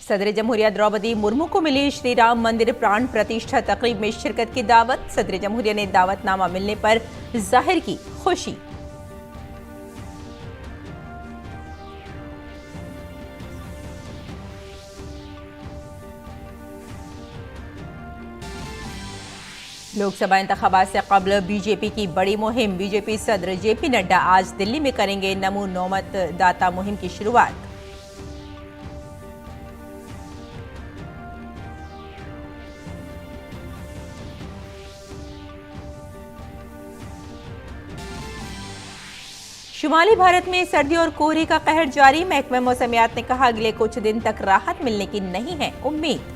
सदर जमहूरिया द्रौपदी मुर्मू को मिली श्री राम मंदिर प्राण प्रतिष्ठा तकरीब में शिरकत की दावत। सदर जमहूरिया ने दावतनामा मिलने पर जाहिर की खुशी। लोकसभा इंतखाबात से कबल बीजेपी की बड़ी मुहिम। बीजेपी सदर जेपी नड्डा आज दिल्ली में करेंगे नमो नौमत दाता मुहिम की शुरुआत। शुमाली भारत में सर्दी और कोहरे का कहर जारी। महकमा मौसमियात ने कहा अगले कुछ दिन तक राहत मिलने की नहीं है उम्मीद।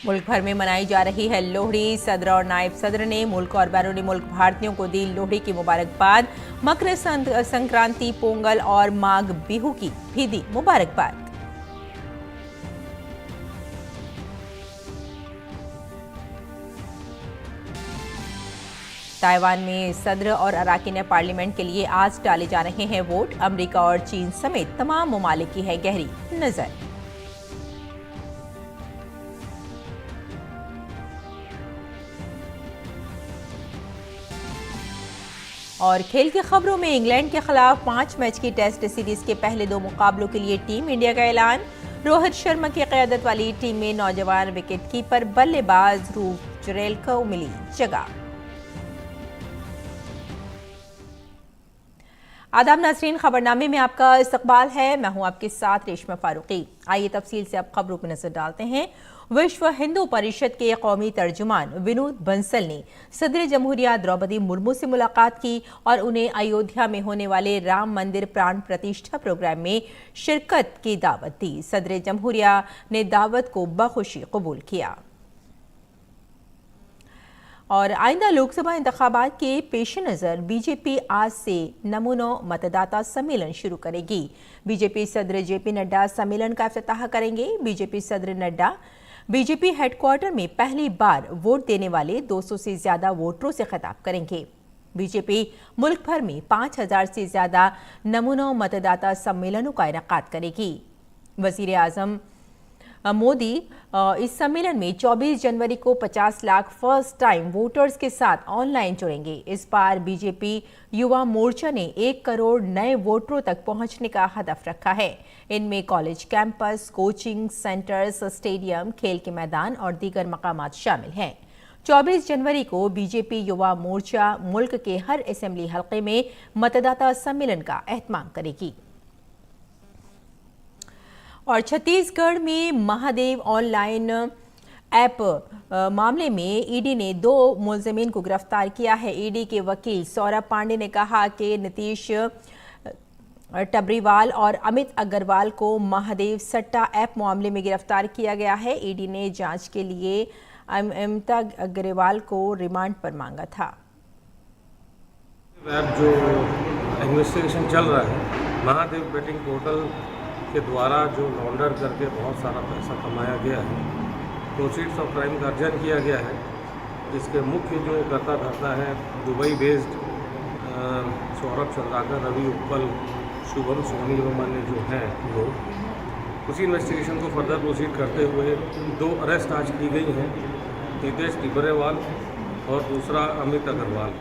मुल्क भर में मनाई जा रही है लोहड़ी। सदर और नायब सदर ने मुल्क और बैरूनी मुल्क भारतीयों को दी लोहड़ी की मुबारकबाद। मकर संक्रांति, पोंगल और माघ बिहू की भी दी मुबारकबाद। ताइवान में सदर और अराकीन पार्लियामेंट के लिए आज डाले जा रहे हैं वोट। अमेरिका और चीन समेत तमाम ममालिक की है गहरी नजर। और खेल की खबरों में इंग्लैंड के खिलाफ 5 मैच की टेस्ट सीरीज के पहले 2 मुकाबलों के लिए टीम इंडिया का ऐलान। रोहित शर्मा की क़यादत वाली टीम में नौजवान विकेट कीपर बल्लेबाज ध्रुव जुरैल को मिली जगह। आदाब नाज़रीन, खबरनामे में आपका इस्तकबाल है। मैं हूं आपके साथ रेशमा फारूकी। आइए तफसील से अब खबरों पर नजर डालते हैं। विश्व हिंदू परिषद के कौमी तर्जुमान विनोद बंसल ने सदर जमहूरिया द्रौपदी मुर्मू से मुलाकात की और उन्हें अयोध्या में होने वाले राम मंदिर प्राण प्रतिष्ठा प्रोग्राम में शिरकत की दावत दी। सदर जमहूरिया ने दावत को बखुशी कबूल किया। और आइंदा लोकसभा इंतखाबात के पेश नज़र बीजेपी आज से नमूनो मतदाता सम्मेलन शुरू करेगी। बीजेपी सदर जेपी नड्डा सम्मेलन का इफ्तिताह करेंगे। बीजेपी सदर नड्डा बीजेपी हेडक्वार्टर में पहली बार वोट देने वाले 200 से ज्यादा वोटरों से खिताब करेंगे। बीजेपी मुल्क भर में 5000 से ज्यादा नमूनो मतदाता सम्मेलनों का इनेकाद करेगी। वजीर आजम मोदी इस सम्मेलन में 24 जनवरी को 50 लाख फर्स्ट टाइम वोटर्स के साथ ऑनलाइन जुड़ेंगे। इस बार बीजेपी युवा मोर्चा ने 1 करोड़ नए वोटरों तक पहुंचने का हदफ रखा है। इनमें college campus, coaching centres, stadium, खेल के मैदान और दीगर मकामात शामिल हैं। 24 जनवरी को बीजेपी युवा मोर्चा मुल्क के हर असेंबली हल्के में मतदाता सम्मेलन का एहतमाम करेगी। और छत्तीसगढ़ में महादेव ऑनलाइन ऐप मामले में ईडी ने 2 मुलजमीन को गिरफ्तार किया है। ईडी के वकील सौरभ पांडे ने कहा कि नीतीश टबरीवाल और अमित अग्रवाल को महादेव सट्टा ऐप मामले में गिरफ्तार किया गया है। ईडी ने जांच के लिए अमित अग्रवाल को रिमांड पर मांगा था। ऐप जो इन्वेस्टिगेशन चल रहा है, महादेव बेटिंग पोर्टल के द्वारा जो लॉन्डर करके बहुत सारा पैसा कमाया गया है, प्रोसीड्स ऑफ क्राइम का अर्जन किया गया है, जिसके मुख्य जो करता धरता है दुबई बेस्ड सौरभ चंद्राकर, रवि उत्पल, शुभम सोनी रोमान्य जो हैं लोग, उसी इन्वेस्टिगेशन को फर्दर प्रोसीड करते हुए 2 अरेस्ट आज की गई हैं, नितेश टिबरेवाल और दूसरा अमित अग्रवाल।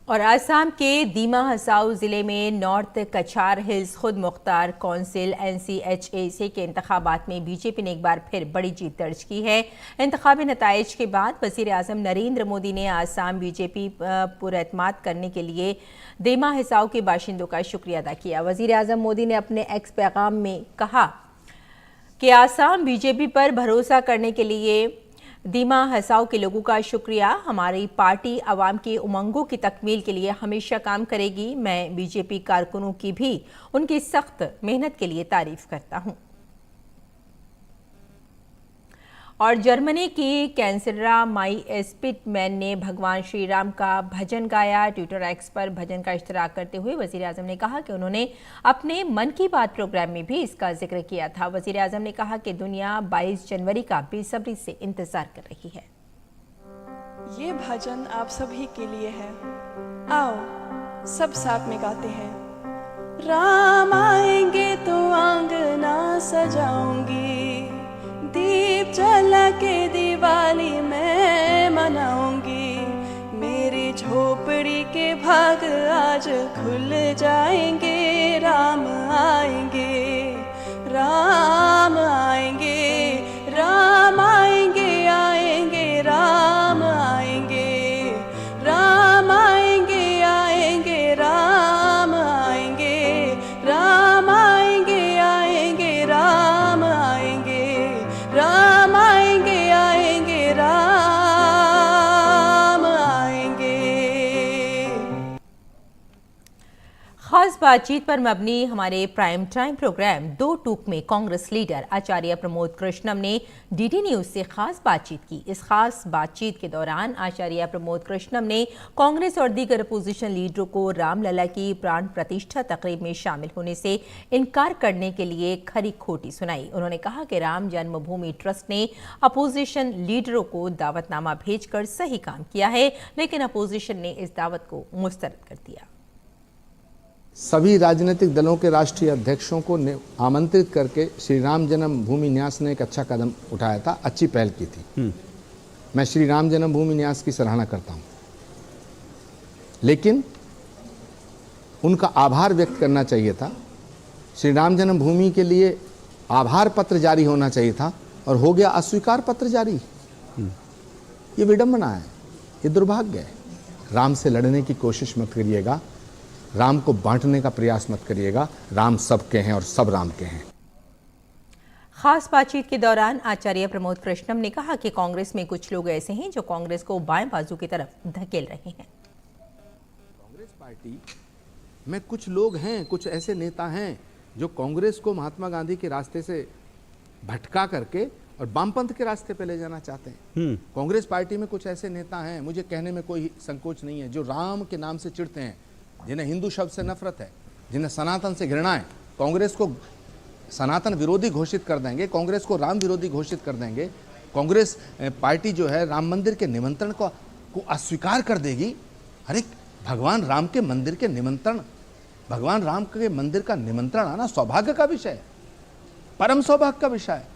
और आसाम के दीमा हसाऊ जिले में नॉर्थ कछार हिल्स खुद मुख्तार कौंसिल NCHAC के इंतखाबात में बीजेपी ने एक बार फिर बड़ी जीत दर्ज की है। इंतखाबी नताइज के बाद वज़ीर आज़म नरेंद्र मोदी ने आसाम बीजेपी पुरएतमाद करने के लिए दीमा हसाऊ के बाशिंदों का शुक्रिया अदा किया। वज़ीर आज़म मोदी ने अपने एक्स पैगाम में कहा कि आसाम बीजेपी पर भरोसा करने के लिए दीमा हसाऊ के लोगों का शुक्रिया। हमारी पार्टी अवाम की उमंगों की तकमील के लिए हमेशा काम करेगी। मैं बीजेपी कारकुनों की भी उनकी सख्त मेहनत के लिए तारीफ करता हूं। और जर्मनी की कैंसलरा माई स्पिटमैन ने भगवान श्री राम का भजन गाया। ट्विटर एक्स पर भजन का इश्तराक करते हुए वजीर आजम ने कहा कि उन्होंने अपने मन की बात प्रोग्राम में भी इसका जिक्र किया था। वजीर आजम ने कहा कि दुनिया 22 जनवरी का बेसब्री से इंतजार कर रही है। ये भजन आप सभी के लिए है, आओ सब साथ में गाते हैं। राम आएंगे तो आंगना सजाऊंगी, दीप जला के दिवाली मैं मनाऊंगी। मेरी झोपड़ी के भाग आज खुल जाएंगे, राम आएंगे, राम आएंगे, राम आएंगे, आएंगे राम आएंगे, राम आएंगे, आएंगे राम आएंगे, राम आएंगे, आएंगे राम आएंगे, राम आएंगे, आएंगे राम आएंगे। खास बातचीत पर मबनी हमारे प्राइम टाइम प्रोग्राम दो टूक में कांग्रेस लीडर आचार्य प्रमोद कृष्णम ने डीडी न्यूज से खास बातचीत की। इस खास बातचीत के दौरान आचार्य प्रमोद कृष्णम ने कांग्रेस और दीगर अपोजिशन लीडरों को रामलला की प्राण प्रतिष्ठा तकरीब में शामिल होने से इनकार करने के लिए खरी खोटी सुनाई। उन्होंने कहा कि राम जन्मभूमि ट्रस्ट ने अपोजिशन लीडरों को दावतनामा भेजकर सही काम किया है, लेकिन अपोजिशन ने इस दावत को मुस्तरद कर दिया। सभी राजनीतिक दलों के राष्ट्रीय अध्यक्षों को आमंत्रित करके श्री राम जन्मभूमि न्यास ने एक अच्छा कदम उठाया था, अच्छी पहल की थी। मैं श्री राम जन्मभूमि न्यास की सराहना करता हूं, लेकिन उनका आभार व्यक्त करना चाहिए था। श्री राम जन्मभूमि के लिए आभार पत्र जारी होना चाहिए था और हो गया अस्वीकार पत्र जारी। ये विडंबना है, ये दुर्भाग्य है। राम से लड़ने की कोशिश मत करिएगा, राम को बांटने का प्रयास मत करिएगा। राम सबके हैं और सब राम के हैं। खास बातचीत के दौरान आचार्य प्रमोद कृष्णम ने कहा कि कांग्रेस में कुछ लोग ऐसे हैं जो कांग्रेस को बाएं बाजू की तरफ धकेल रहे हैं। कांग्रेस पार्टी में कुछ लोग हैं, कुछ ऐसे नेता हैं जो कांग्रेस को महात्मा गांधी के रास्ते से भटका करके और वामपंथ के रास्ते पे ले जाना चाहते हैं। कांग्रेस पार्टी में कुछ ऐसे नेता हैं, मुझे कहने में कोई संकोच नहीं है, जो राम के नाम से चिढ़ते हैं, जिन्हें हिंदू शब्द से नफरत है, जिन्हें सनातन से घृणा है। कांग्रेस को सनातन विरोधी घोषित कर देंगे, कांग्रेस को राम विरोधी घोषित कर देंगे। कांग्रेस पार्टी जो है राम मंदिर के निमंत्रण को अस्वीकार कर देगी। अरे भगवान राम के मंदिर के निमंत्रण, भगवान राम के मंदिर का निमंत्रण आना सौभाग्य का विषय है, परम सौभाग्य का विषय है।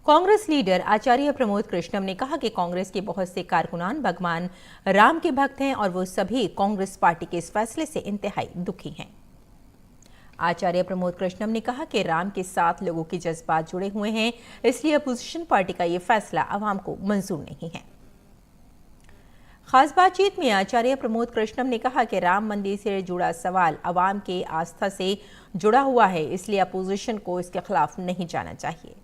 कांग्रेस लीडर आचार्य प्रमोद कृष्णम ने कहा कि कांग्रेस के बहुत से कारकुनान भगवान राम के भक्त हैं और वो सभी कांग्रेस पार्टी के इस फैसले से इंतहाई दुखी हैं। आचार्य प्रमोद कृष्णम ने कहा कि राम के साथ लोगों के जज्बात जुड़े हुए हैं, इसलिए अपोजिशन पार्टी का ये फैसला आवाम को मंजूर नहीं है। खास बातचीत में आचार्य प्रमोद कृष्णम ने कहा कि राम मंदिर से जुड़ा सवाल आवाम के आस्था से जुड़ा हुआ है, इसलिए अपोजिशन को इसके खिलाफ नहीं जाना चाहिए।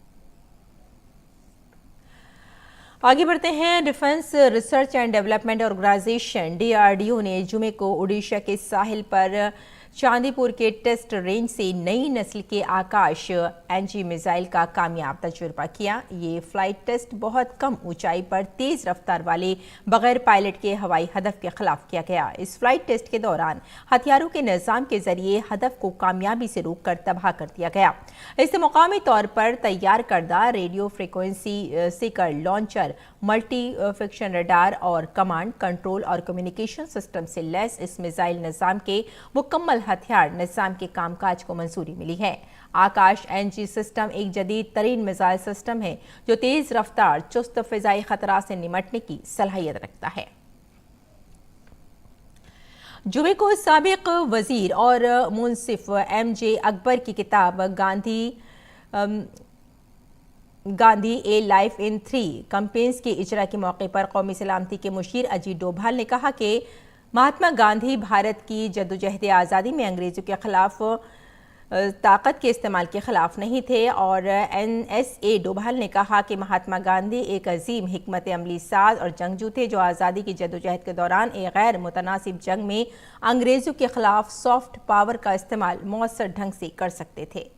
आगे बढ़ते हैं। Defence Research and Development Organisation DRDO ने जुमे को ओडिशा के साहिल पर चांदीपुर के टेस्ट रेंज से नई नस्ल के आकाश NG मिसाइल का कामयाब तजुर्बा किया। ये फ्लाइट टेस्ट बहुत कम ऊंचाई पर तेज रफ्तार वाले बगैर पायलट के हवाई हदफ के खिलाफ किया गया। इस फ्लाइट टेस्ट के दौरान हथियारों के निजाम के जरिए हदफ को कामयाबी से रोककर तबाह कर दिया गया। इससे मुकामी तौर पर तैयार करदा radio frequency Sikar launcher, multi fiction radar और कमांड कंट्रोल और कम्युनिकेशन सिस्टम से लैस इस मिसाइल निजाम के मुकम्मल हथियार निजाम के कामकाज को मंजूरी मिली है। आकाश NG सिस्टम एक जदीद तरीन मिसाइल सिस्टम है जो तेज रफ्तार, चुस्त फिजाई खतरा से निमटने की सलाहियत रखता है। जुमे को साबिक वजीर और मुंसिफ MJ अकबर की किताब गांधी ए लाइफ इन 3 कैंपेन्स के इजरा के मौके पर कौमी सलामती के मुशीर अजीत डोभाल ने कहा कि महात्मा गांधी भारत की जद्दोजहद आज़ादी में अंग्रेज़ों के खिलाफ ताकत के इस्तेमाल के खिलाफ नहीं थे और NSA डोभाल ने कहा कि महात्मा गांधी एक अजीम हिकमत अमली साज और जंगजू थे जो आज़ादी की जद्दोजहद के दौरान एक गैर मुतनासिब जंग में अंग्रेज़ों के खिलाफ सॉफ्ट पावर का इस्तेमाल मौसर ढंग से कर सकते थे।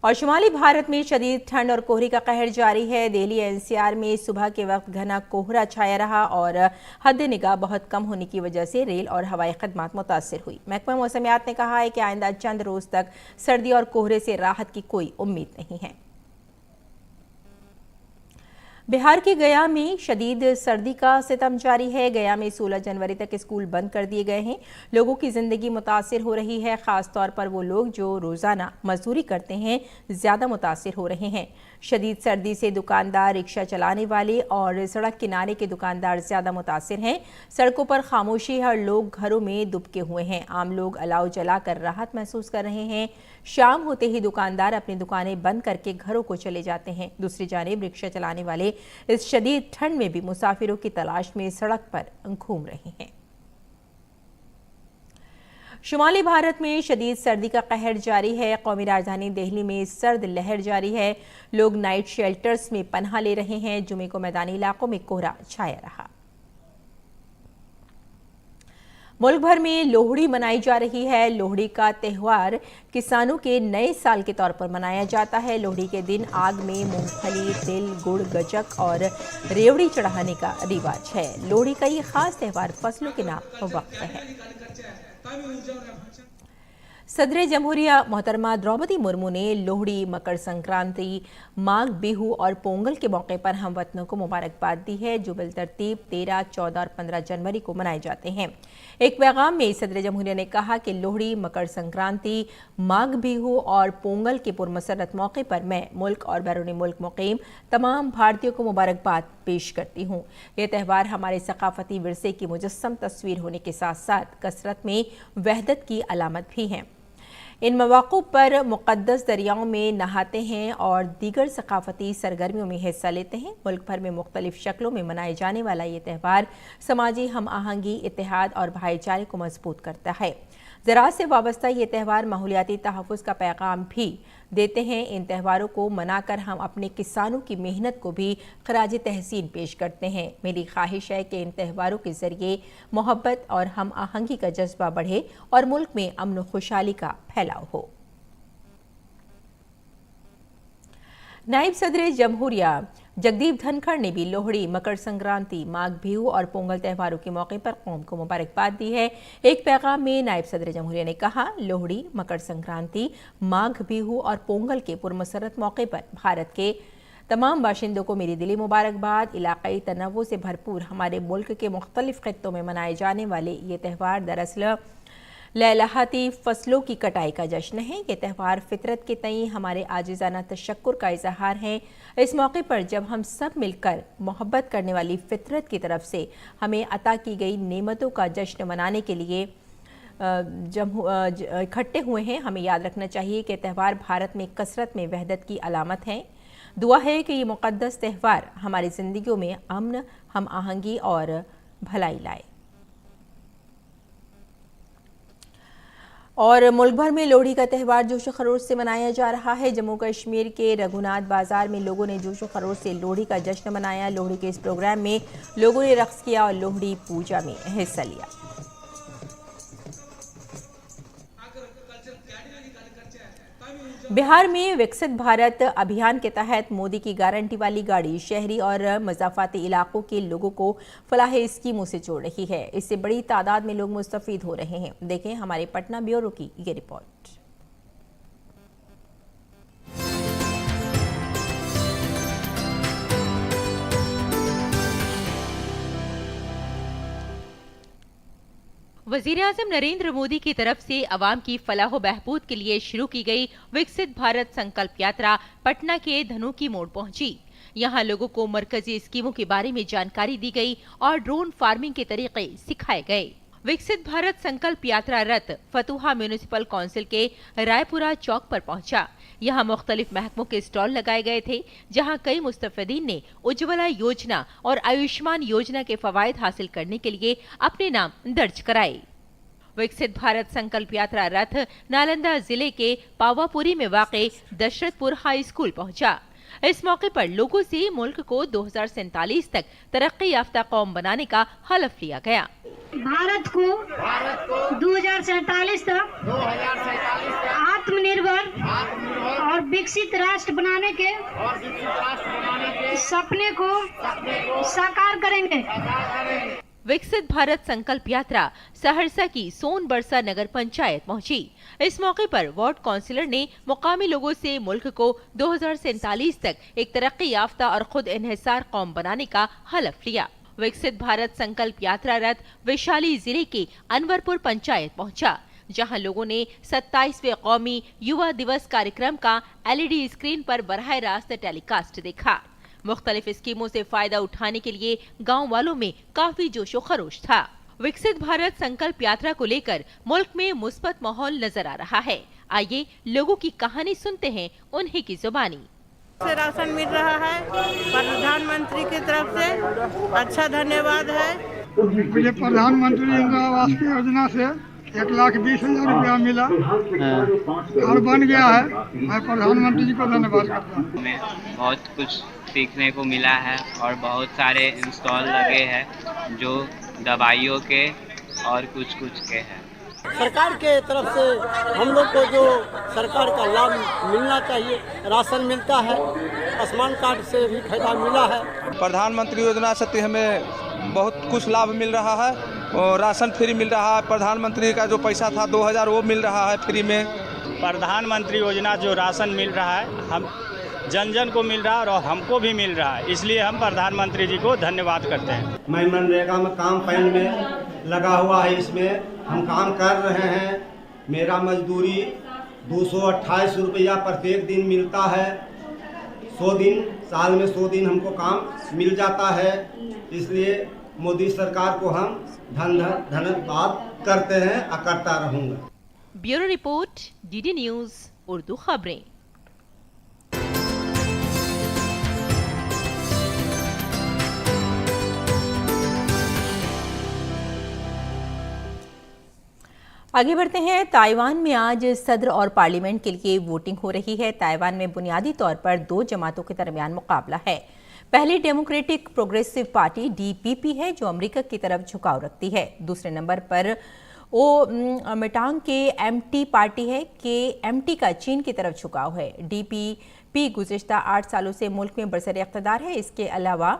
और शुमाली भारत में शदीद ठंड और कोहरे का कहर जारी है। दिल्ली एनसीआर में सुबह के वक्त घना कोहरा छाया रहा और हद निगाह बहुत कम होने की वजह से रेल और हवाई खदमात मुतासिर हुई। महकमा मौसमियात ने कहा है कि आइंदा चंद रोज तक सर्दी और कोहरे से राहत की कोई उम्मीद नहीं है। बिहार के गया में शदीद सर्दी का सितम जारी है। गया में 16 जनवरी तक स्कूल बंद कर दिए गए हैं। लोगों की जिंदगी मुतासिर हो रही है। खास तौर पर वो लोग जो रोजाना मजदूरी करते हैं ज्यादा मुतासिर हो रहे हैं। शदीद सर्दी से दुकानदार, रिक्शा चलाने वाले और सड़क किनारे के दुकानदार ज्यादा मुतासिर हैं। सड़कों पर खामोशी है और लोग घरों में दुबके हुए हैं। आम लोग अलाव जलाकर राहत महसूस कर रहे हैं। शाम होते ही दुकानदार अपनी दुकानें बंद करके घरों को चले जाते हैं। दूसरी जानिब रिक्शा चलाने वाले इस शदीद ठंड में भी मुसाफिरों की तलाश में सड़क पर घूम रहे हैं। शुमाली भारत में शदीद सर्दी का कहर जारी है। कौमी राजधानी दिल्ली में सर्द लहर जारी है। लोग नाइट शेल्टर्स में पनाह ले रहे हैं। जुमे को मैदानी इलाकों में कोहरा छाया रहा। मुल्क भर में लोहड़ी मनाई जा रही है। लोहड़ी का त्यौहार किसानों के नए साल के तौर पर मनाया जाता है। लोहड़ी के दिन आग में मूंगफली, तिल, गुड़, गचक और रेवड़ी चढ़ाने का रिवाज है। लोहड़ी का ये खास त्यौहार फसलों के नाम वक्त है। सदर जमहूरिया मोहतरमा द्रौपदी मुर्मू ने लोहड़ी, मकर संक्रांति, माघ बिहू और पोंगल के मौके पर हमवतनों को मुबारकबाद दी है, जो बिलतरतीब 13, 14 और 15 जनवरी को मनाए जाते हैं। एक पैगाम में सदर जमहूरिया ने कहा कि लोहड़ी, मकर संक्रांति, माघ बिहू और पोंगल के पुरमसरत मौके पर मैं मुल्क और बैरूनी मुल्क मुकीम तमाम भारतीयों को मुबारकबाद पेश करती हूँ। यह त्यौहार हमारे सकाफती विरसे की मुजस्सम तस्वीर होने के साथ साथ कसरत में वहदत की अलामत भी है। इन मौक़ों पर मुक़द्दस दरियाओं में नहाते हैं और दीगर सकाफती सरगर्मियों में हिस्सा लेते हैं। मुल्क भर में मुख्तलिफ शक्लों में मनाए जाने वाला ये त्यौहार समाजी हम आहंगी, इत्तेहाद और भाईचारे को मजबूत करता है। ज़राअत से वाबस्ता ये त्यौहार माहौलियाती तहफ़्फ़ुज़ का पैगाम भी देते हैं। इन त्यौहारों को मनाकर हम अपने किसानों की मेहनत को भी खराज तहसीन पेश करते हैं। मेरी ख्वाहिश है कि इन त्यौहारों के ज़रिए मोहब्बत और हम आहंगी का जज्बा बढ़े और मुल्क में अमन व खुशहाली का फैलाव हो। नायब सदर जमहूरिया जगदीप धनखड़ ने भी लोहड़ी, मकर संक्रांति, माघ बिहू और पोंगल त्यौहारों के मौके पर कौम को मुबारकबाद दी है। एक पैगाम में नायब सदर जमहूरिया ने कहा, लोहड़ी, मकर संक्रांति, माघ बिहू और पोंगल के पुरमसरत मौके पर भारत के तमाम बाशिंदों को मेरी दिली मुबारकबाद। इलाकाई तनव्वुर से भरपूर हमारे मुल्क के मुख्तलिफ खित्तों में मनाए जाने वाले ये त्यौहार दरअसल लहलहाती फसलों की कटाई का जश्न है। ये त्यौहार फितरत के तई हमारे आजिज़ाना तशक्कुर का इजहार है। इस मौके पर जब हम सब मिलकर मोहब्बत करने वाली फितरत की तरफ से हमें अता की गई नेमतों का जश्न मनाने के लिए इकट्ठे हुए हैं, हमें याद रखना चाहिए कि त्यौहार भारत में कसरत में वहदत की अलामत है। दुआ है कि ये मुक़द्दस त्यौहार हमारी ज़िंदगियों में अमन, हम आहंगी और भलाई लाए। और मुल्क भर में लोहड़ी का त्यौहार जोश खरोश से मनाया जा रहा है। जम्मू कश्मीर के रघुनाथ बाजार में लोगों ने जोश खरोश से लोहड़ी का जश्न मनाया। लोहड़ी के इस प्रोग्राम में लोगों ने रक्स किया और लोहड़ी पूजा में हिस्सा लिया। बिहार में विकसित भारत अभियान के तहत मोदी की गारंटी वाली गाड़ी शहरी और मज़ाफ़ाती इलाकों के लोगों को फलाह स्कीमों से जोड़ रही है। इससे बड़ी तादाद में लोग मुस्तफ़ीद हो रहे हैं। देखें हमारे पटना ब्यूरो की ये रिपोर्ट। वज़ीर-ए-आज़म नरेंद्र मोदी की तरफ से अवाम की फलाह बहबूद के लिए शुरू की गई विकसित भारत संकल्प यात्रा पटना के धनु की मोड़ पहुंची। यहां लोगों को मरकजी स्कीमों के बारे में जानकारी दी गई और ड्रोन फार्मिंग के तरीके सिखाए गए। विकसित भारत संकल्प यात्रा रथ फतुहा म्यूनिसिपल काउंसिल के रायपुरा चौक पर पहुंचा। यहाँ मुख्तलिफ महकमों के स्टॉल लगाए गए थे, जहां कई मुस्तफीदीन ने उज्ज्वला योजना और आयुष्मान योजना के फवायद हासिल करने के लिए अपने नाम दर्ज कराए। विकसित भारत संकल्प यात्रा रथ नालंदा जिले के पावापुरी में वाक़े दशरथपुर हाई स्कूल पहुंचा। इस मौके पर लोगों से मुल्क को 2047 तक तरक्की याफ्ता कौम बनाने का हलफ लिया गया। भारत को 2047 तक आत्मनिर्भर और विकसित राष्ट्र बनाने के सपने को साकार करेंगे। विकसित भारत संकल्प यात्रा सहरसा की सोनबरसा नगर पंचायत पहुंची। इस मौके पर वार्ड काउंसिलर ने मुकामी लोगों से मुल्क को 2047 तक एक तरक्की याफ्ता और खुद इन्हिसार कौम बनाने का हलफ लिया। विकसित भारत संकल्प यात्रा रथ वैशाली जिले के अनवरपुर पंचायत पहुंचा, जहां लोगों ने 27वें कौमी युवा दिवस कार्यक्रम का LED स्क्रीन पर बराह रास्त टेलीकास्ट देखा। मुख्तलिफ स्कीमों से फायदा उठाने के लिए गांव वालों में काफी जोशो खरोश था। विकसित भारत संकल्प यात्रा को लेकर मुल्क में मुस्बत माहौल नजर आ रहा है। आइए लोगों की कहानी सुनते हैं उन्हीं की जुबानी। से राशन मिल रहा है प्रधानमंत्री की तरफ से, अच्छा धन्यवाद है। मुझे प्रधानमंत्री इंदिरा आवास की योजना से 1,20,000 रुपया मिला और बन गया है। मैं प्रधानमंत्री जी को धन्यवाद करता हूँ। हमें बहुत कुछ सीखने को मिला है और बहुत सारे इंस्टॉल लगे हैं जो दवाइयों के और कुछ के हैं। सरकार के तरफ से हम लोग को जो सरकार का लाभ मिलना चाहिए, राशन मिलता है, आयुष्मान कार्ड से भी फायदा मिला है। प्रधानमंत्री योजना से हमें बहुत कुछ लाभ मिल रहा है और राशन फ्री मिल रहा है। प्रधानमंत्री का जो पैसा था 2,000 वो मिल रहा है फ्री में। प्रधानमंत्री योजना जो राशन मिल रहा है हम जन को मिल रहा है और हमको भी मिल रहा है, इसलिए हम प्रधानमंत्री जी को धन्यवाद करते हैं। मैं मनरेगा में काम पैन में लगा हुआ है, इसमें हम काम कर रहे हैं। मेरा मजदूरी 228 रुपया प्रत्येक दिन मिलता है। 100 दिन साल में 100 दिन हमको काम मिल जाता है, इसलिए मोदी सरकार को हम धन्यवाद करते हैं और करता रहूँगा। Bureau report, DD news Urdu खबरें। आगे बढ़ते हैं। ताइवान में आज सदर और पार्लियामेंट के लिए वोटिंग हो रही है। ताइवान में बुनियादी तौर पर 2 जमातों के दरमियान मुकाबला है। पहली डेमोक्रेटिक प्रोग्रेसिव पार्टी DPP है, जो अमेरिका की तरफ झुकाव रखती है। दूसरे नंबर पर मिटांग के MT पार्टी है कि MT का चीन की तरफ झुकाव है। DPP गुज़िश्ता 8 सालों से मुल्क में बरसर इख्तिदार है। इसके अलावा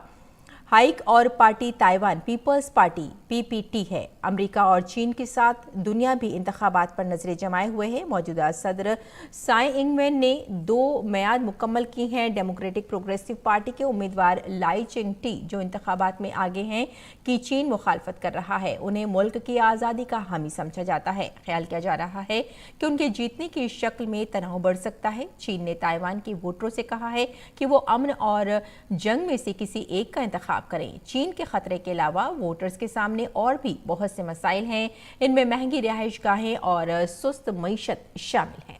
हाइक और party Taiwan People's Party PPT है। अमेरिका और चीन के साथ दुनिया भी इंतखाबात पर नजरें जमाए हुए है। मौजूदा सदर साई इंगवेन ने 2 मियाद मुकम्मल की हैं। डेमोक्रेटिक प्रोग्रेसिव पार्टी के उम्मीदवार लाई चिंगटी, जो इंतखाबात में आगे हैं, की चीन मुखालफत कर रहा है। उन्हें मुल्क की आज़ादी का हामी समझा जाता है। ख्याल किया जा रहा है कि उनके जीतने की शक्ल में तनाव बढ़ सकता है। चीन ने ताइवान के वोटरों से कहा है कि वो अमन और जंग में से किसी एक का इंतखाब करें। चीन के खतरे के अलावा वोटर्स के सामने और भी बहुत से मसाइल हैं। इनमें महंगी रिहाइश गाहें और सुस्त मईशत शामिल हैं।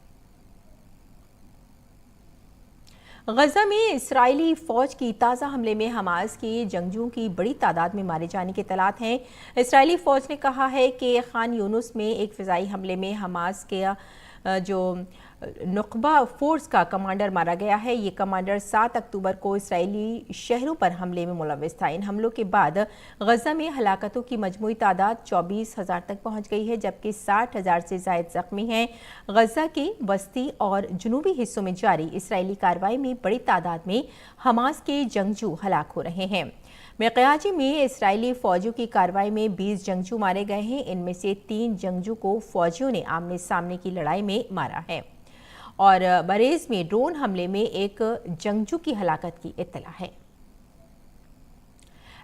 गजा में इस्राएली फौज की ताज़ा हमले में हमास के जंगजुओं की बड़ी तादाद में मारे जाने की इत्तलात हैं। इस्राएली फौज ने कहा है कि खान यूनुस में एक फ़िज़ाई हमले में हमास के जो नुकबा फोर्स का कमांडर मारा गया है। ये कमांडर 7 अक्टूबर को इस्राएली शहरों पर हमले में मुलव्विस था। इन हमलों के बाद गजा में हलाकतों की मजमूई तादाद 24,000 तक पहुंच गई है, जबकि 60,000 से ज़ायद जख्मी हैं। गजा के वस्ती और जुनूबी हिस्सों में जारी इस्राएली कार्रवाई में बड़ी तादाद में हमास के जंगजू हलाक हो रहे हैं। मेक़याजी में इस्राएली फौजियों की कार्रवाई में 20 जंगजू मारे गए हैं। इनमें से 3 जंगजू को फौजियों ने आमने सामने की लड़ाई में मारा है और बरेज में ड्रोन हमले में एक जंगजू की हलाकत की इत्तला है।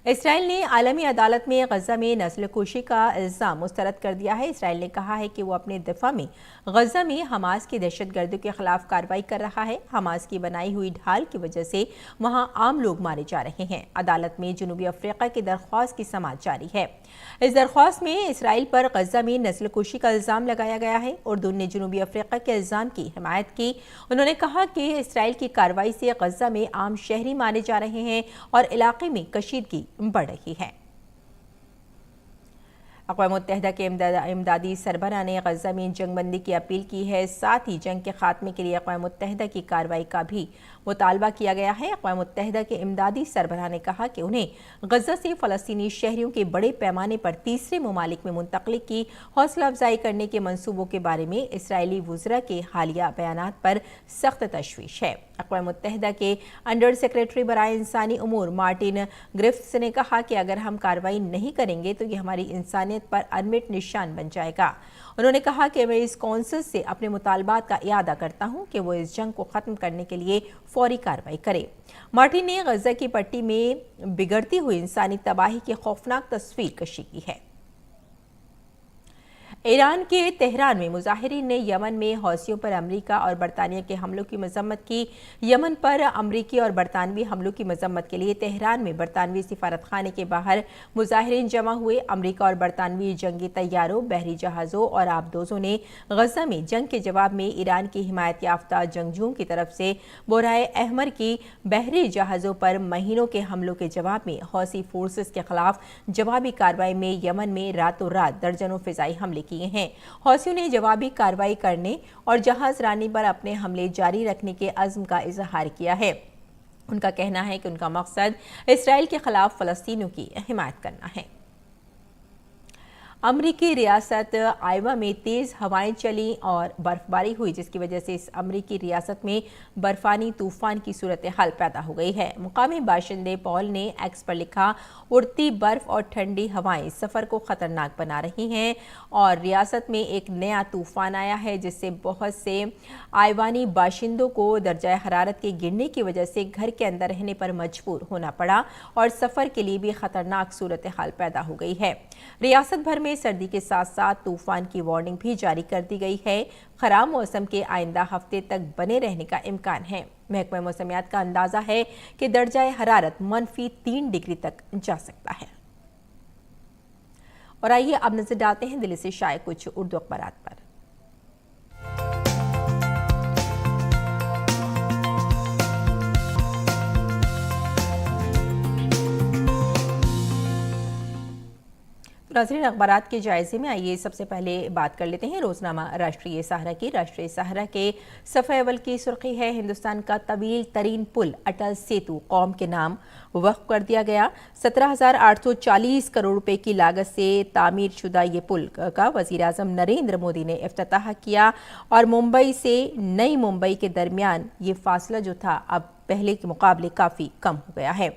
इसराइल ने आलमी अदालत में गजा में नस्लकुशी का इल्ज़ाम मुस्तरद कर दिया है। इसराइल ने कहा है कि वो अपने दिफा में गजा में हमास की दहशतगर्दी के खिलाफ कार्रवाई कर रहा है। हमास की बनाई हुई ढाल की वजह से वहां आम लोग मारे जा रहे हैं। अदालत में जनूबी अफ्रीका की दरख्वास्त की समाअत जारी है। इस दरख्वास्त में इसराइल पर गजा में नस्लकुशी का इल्ज़ाम लगाया गया है। उर्दू ने जनूबी अफ्रीका के इल्ज़ाम की हिमायत की। उन्होंने कहा कि इसराइल की कार्रवाई से गजा में आम शहरी मारे जा रहे हैं और इलाके में कशीदगी बढ़ रही है। अक़वाम मुत्तहिदा के इमदादी सरबराह ने गज़ा में जंगबंदी की अपील की है। साथ ही जंग के खात्मे के लिए अक़वाम मुत्तहिदा की कार्रवाई का भी मुतालबा किया गया है। अक़वाम मुत्तहिदा के इमदादी सरबराह ने कहा कि उन्हें गज़ा से फ़लस्तीनी शहरियों के बड़े पैमाने पर तीसरे ममालिक में मुंतक़ली की हौसला अफजाई करने के मंसूबों के बारे में इसराइली वुज़रा के हालिया बयानात पर सख्त तशवीश है। अक़वाम मुत्तहिदा के अंडर सेक्रेटरी बराए इंसानी उमूर मार्टिन ग्रिफ्थ्स ने कहा कि अगर हम कार्रवाई नहीं करेंगे तो ये हमारी इंसानियत पर अनमिट निशान बन जाएगा। उन्होंने कहा कि मैं इस कौंसिल से अपने मुतालबात का इयादा करता हूँ कि वो इस जंग को ख़त्म करने के लिए फौरी कार्रवाई करे। मार्टिन ने गज़ा की पट्टी में बिगड़ती हुई इंसानी तबाही की खौफनाक तस्वीर कशी की है। ईरान के तेहरान में मुजाहिरीन ने यमन में हौसियों पर अमरीका और बरतानिया के हमलों की मजम्मत की। यमन पर अमरीकी और बरतानवी हमलों की मजम्मत के लिए तेहरान में बरतानवी सिफारत खाने के बाहर मुजाहिरीन जमा हुए। अमरीका और बरतानवी जंगी तैयारों, बहरी जहाज़ों और आबदोज़ों ने गज़ा में जंग के जवाब में ईरान की हिमायत याफ्ता जंगजुओं की तरफ से बोराए अहमर की बहरी जहाज़ों पर महीनों के हमलों के जवाब में हौसी फोर्सेस के खिलाफ जवाबी कार्रवाई में यमन में रातों रात दर्जनों फ़िज़ाई हमले किए हैं। हौसियों ने जवाबी कार्रवाई करने और जहाज रानी पर अपने हमले जारी रखने के अज़्म का इजहार किया है। उनका कहना है कि उनका मकसद इसराइल के खिलाफ फ़लस्तीनियों की हिमायत करना है। अमरीकी रियासत आयोवा में तेज़ हवाएं चली और बर्फबारी हुई, जिसकी वजह से इस अमरीकी रियासत में बर्फानी तूफान की सूरत हाल पैदा हो गई है। मुकामी बाशिंदे पॉल ने एक्स पर लिखा, उड़ती बर्फ और ठंडी हवाएं सफ़र को ख़तरनाक बना रही हैं और रियासत में एक नया तूफान आया है, जिससे बहुत से आयवानी बाशिंदों को दर्जा हरारत के गिरने की वजह से घर के अंदर रहने पर मजबूर होना पड़ा और सफ़र के लिए भी ख़तरनाक सूरत हाल पैदा हो गई है। रियासत भर में सर्दी के साथ साथ तूफान की वार्निंग भी जारी कर दी गई है। खराब मौसम के आइंदा हफ्ते तक बने रहने का इम्कान है। महकमा मौसमियात का अंदाजा है कि दर्जा हरारत -3 डिग्री तक जा सकता है। और आइए अब नजर डालते हैं दिल्ली से शाये कुछ उर्दू अखबारात पर। नाज़रीन, अखबारात के जायजे में आइए सबसे पहले बात कर लेते हैं रोजनामा राष्ट्रीय सहारा की। राष्ट्रीय सहारा के सफ़े अव्वल की सुर्खी है, हिंदुस्तान का तवील तरीन पुल अटल सेतु कौम के नाम वक्फ कर दिया गया। 17,840 करोड़ रुपए की लागत से तामीर शुदा ये पुल का वज़ीर आज़म नरेंद्र मोदी ने इफ्तिताह किया और मुंबई से नई मुंबई के दरमियान ये फासला जो था अब पहले के मुकाबले काफ़ी कम हो गया है।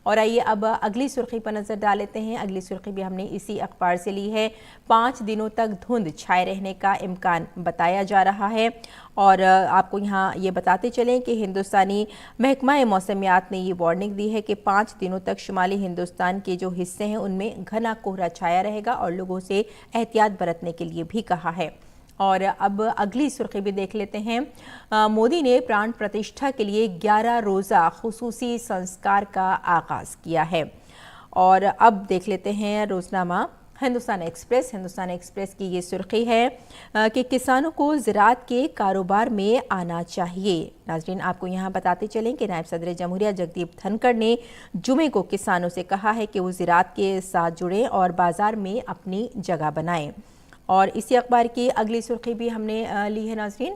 और आइए अब अगली सुर्खी पर नजर डाल लेते हैं। अगली सुर्खी भी हमने इसी अखबार से ली है। 5 दिनों तक धुंध छाए रहने का इम्कान बताया जा रहा है और आपको यहाँ ये बताते चलें कि हिंदुस्तानी महकमा मौसमियात ने ये वार्निंग दी है कि 5 दिनों तक शुमाली हिंदुस्तान के जो हिस्से हैं उनमें घना कोहरा छाया रहेगा और लोगों से एहतियात बरतने के लिए भी कहा है। और अब अगली सुर्खी भी देख लेते हैं। मोदी ने प्राण प्रतिष्ठा के लिए 11 रोज़ा खुसूसी संस्कार का आगाज़ किया है। और अब देख लेते हैं रोजनामा हिंदुस्तान एक्सप्रेस। हिंदुस्तान एक्सप्रेस की ये सुर्खी है कि किसानों को ज़राअत के कारोबार में आना चाहिए। नाज़रीन, आपको यहाँ बताते चलें कि नायब सदर जमहूरिया जगदीप धनखड़ ने जुमे को किसानों से कहा है कि वो ज़राअत के साथ जुड़ें और बाज़ार में अपनी जगह बनाएं। और इसी अखबार की अगली सुर्खी भी हमने ली है नाज़रीन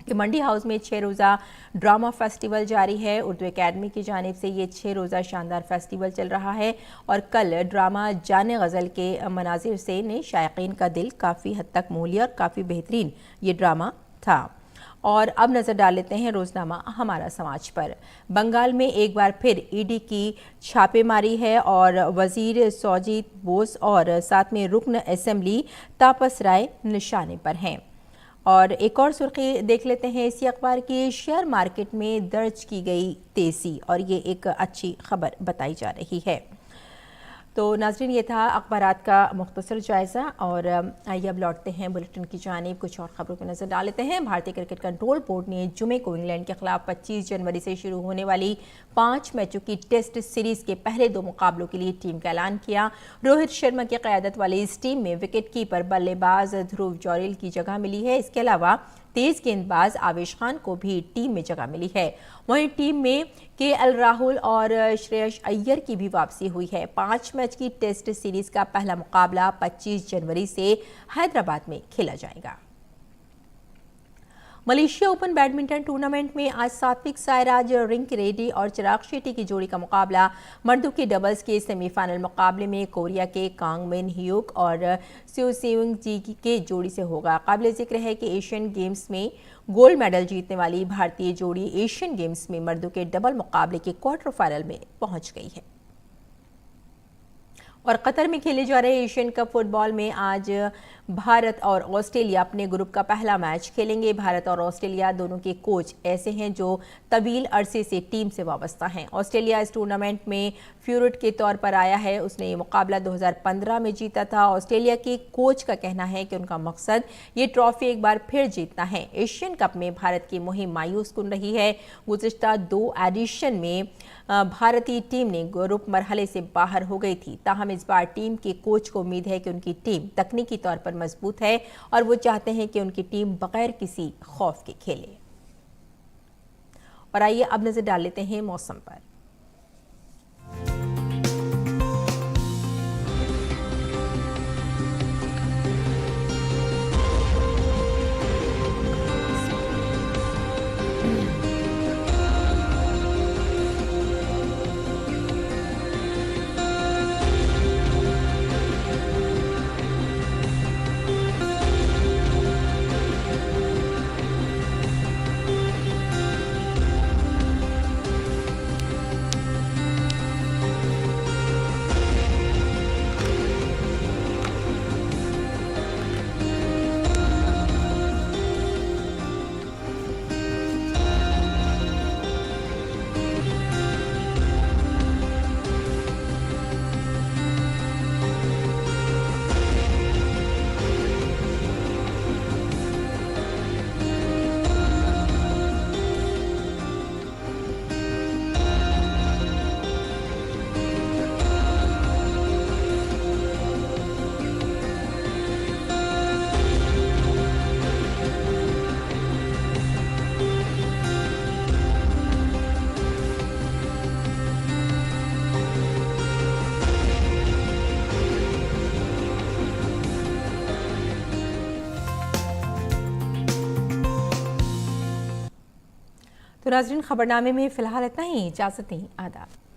कि मंडी हाउस में 6 रोज़ा ड्रामा फेस्टिवल जारी है। उर्दू एकेडमी की जानिब से ये 6 रोज़ा शानदार फेस्टिवल चल रहा है और कल ड्रामा जाने गज़ल के मनाजिर से ने शायकीन का दिल काफ़ी हद तक मोह लिया और काफ़ी बेहतरीन ये ड्रामा था। और अब नज़र डाल लेते हैं रोजनामा हमारा समाज पर। बंगाल में एक बार फिर ईडी की छापेमारी है और वजीर सौजीत बोस और साथ में रुकन असेंबली तापस राय निशाने पर हैं। और एक और सुर्खी देख लेते हैं इसी अखबार की, शेयर मार्केट में दर्ज की गई तेज़ी और ये एक अच्छी खबर बताई जा रही है। तो नाज़रीन, ये था अखबारात का मुख्तसर जायज़ा और आइए अब लौटते हैं बुलेटिन की जानिब। कुछ और खबरों पर नज़र डाल लेते हैं। भारतीय क्रिकेट कंट्रोल बोर्ड ने जुमे को इंग्लैंड के खिलाफ 25 जनवरी से शुरू होने वाली 5 मैचों की टेस्ट सीरीज़ के पहले 2 मुकाबलों के लिए टीम का ऐलान किया। रोहित शर्मा की क़यादत वाली इस टीम में विकेट कीपर बल्लेबाज ध्रुव जौरेल की जगह मिली है। इसके अलावा तेज गेंदबाज आवेश खान को भी टीम में जगह मिली है। वहीं टीम में केएल राहुल और श्रेयस अय्यर की भी वापसी हुई है। 5 मैच मैच की टेस्ट सीरीज का पहला मुकाबला 25 जनवरी से हैदराबाद में खेला जाएगा। मलेशिया ओपन बैडमिंटन टूर्नामेंट में आज सात्विक साईराज रिंकीरेड्डी और चिराग शेट्टी की जोड़ी का मुकाबला मर्दों के डबल्स के सेमीफाइनल मुकाबले में कोरिया के कांग मिन ह्यूक और स्यू सेउंग जी के जोड़ी से होगा। काबिल जिक्र है कि एशियन गेम्स में गोल्ड मेडल जीतने वाली भारतीय जोड़ी एशियन गेम्स में मर्दों के डबल मुकाबले के क्वार्टर फाइनल में पहुंच गई है। और कतर में खेले जा रहे एशियन कप फुटबॉल में आज भारत और ऑस्ट्रेलिया अपने ग्रुप का पहला मैच खेलेंगे। भारत और ऑस्ट्रेलिया दोनों के कोच ऐसे हैं जो तवील अरसे से टीम से वाबस्ता हैं। ऑस्ट्रेलिया इस टूर्नामेंट में फेवरेट के तौर पर आया है। उसने ये मुकाबला 2015 में जीता था। ऑस्ट्रेलिया के कोच का कहना है कि उनका मकसद ये ट्रॉफी एक बार फिर जीतना है। एशियन कप में भारत की मुहिम मायूस कुन रही है। गुज़िश्ता 2 एडिशन में भारतीय टीम ने ग्रुप मरहले से बाहर हो गई थी। ताहम इस बार टीम के कोच को उम्मीद है कि उनकी टीम तकनीकी तौर पर मजबूत है और वो चाहते हैं कि उनकी टीम बगैर किसी खौफ के खेले। और आइए अब नजर डाल लेते हैं मौसम पर। तो नाज़रीन, खबरनामे में फिलहाल इतना ही। इजाज़त दें। आदाब।